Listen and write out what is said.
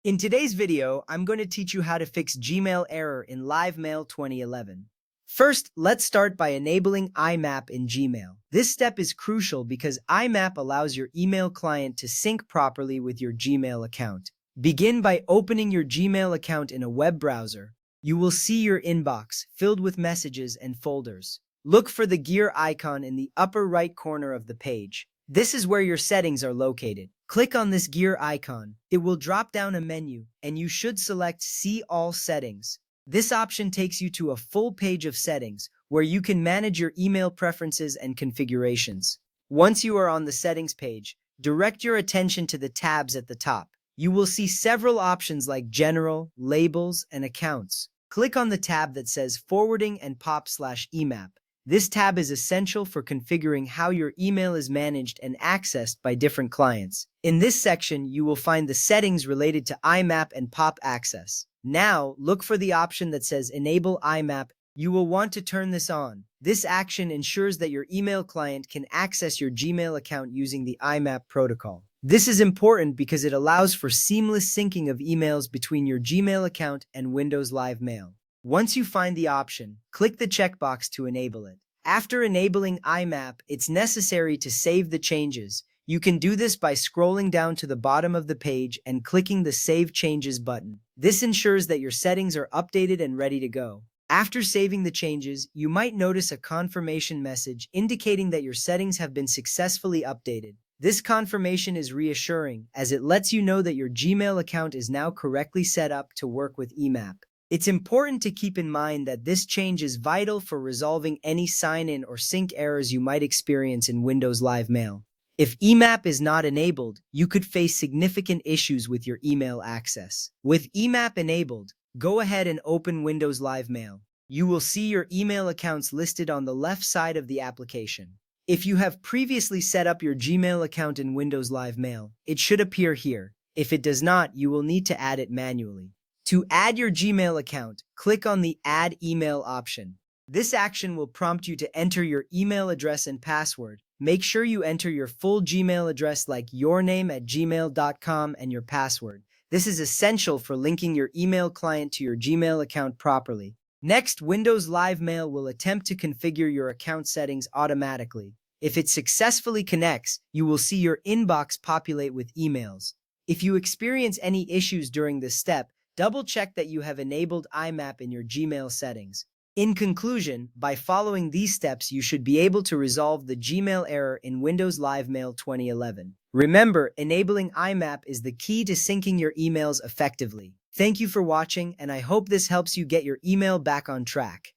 In today's video, I'm going to teach you how to fix Gmail error in LiveMail 2011. First, let's start by enabling IMAP in Gmail. This step is crucial because IMAP allows your email client to sync properly with your Gmail account. Begin by opening your Gmail account in a web browser. You will see your inbox filled with messages and folders. Look for the gear icon in the upper right corner of the page. This is where your settings are located. Click on this gear icon. It will drop down a menu, and you should select See All Settings. This option takes you to a full page of settings where you can manage your email preferences and configurations. Once you are on the settings page, direct your attention to the tabs at the top. You will see several options like General, Labels, and Accounts. Click on the tab that says Forwarding and POP/EMAP. This tab is essential for configuring how your email is managed and accessed by different clients. In this section, you will find the settings related to IMAP and POP access. Now, look for the option that says Enable IMAP. You will want to turn this on. This action ensures that your email client can access your Gmail account using the IMAP protocol. This is important because it allows for seamless syncing of emails between your Gmail account and Windows Live Mail. Once you find the option, click the checkbox to enable it. After enabling IMAP, it's necessary to save the changes. You can do this by scrolling down to the bottom of the page and clicking the Save Changes button. This ensures that your settings are updated and ready to go. After saving the changes, you might notice a confirmation message indicating that your settings have been successfully updated. This confirmation is reassuring as it lets you know that your Gmail account is now correctly set up to work with IMAP. It's important to keep in mind that this change is vital for resolving any sign-in or sync errors you might experience in Windows Live Mail. If IMAP is not enabled, you could face significant issues with your email access. With IMAP enabled, go ahead and open Windows Live Mail. You will see your email accounts listed on the left side of the application. If you have previously set up your Gmail account in Windows Live Mail, it should appear here. If it does not, you will need to add it manually. To add your Gmail account, click on the Add Email option. This action will prompt you to enter your email address and password. Make sure you enter your full Gmail address like yourname@gmail.com and your password. This is essential for linking your email client to your Gmail account properly. Next, Windows Live Mail will attempt to configure your account settings automatically. If it successfully connects, you will see your inbox populate with emails. If you experience any issues during this step, double-check that you have enabled IMAP in your Gmail settings. In conclusion, by following these steps, you should be able to resolve the Gmail error in Windows Live Mail 2011. Remember, enabling IMAP is the key to syncing your emails effectively. Thank you for watching, and I hope this helps you get your email back on track.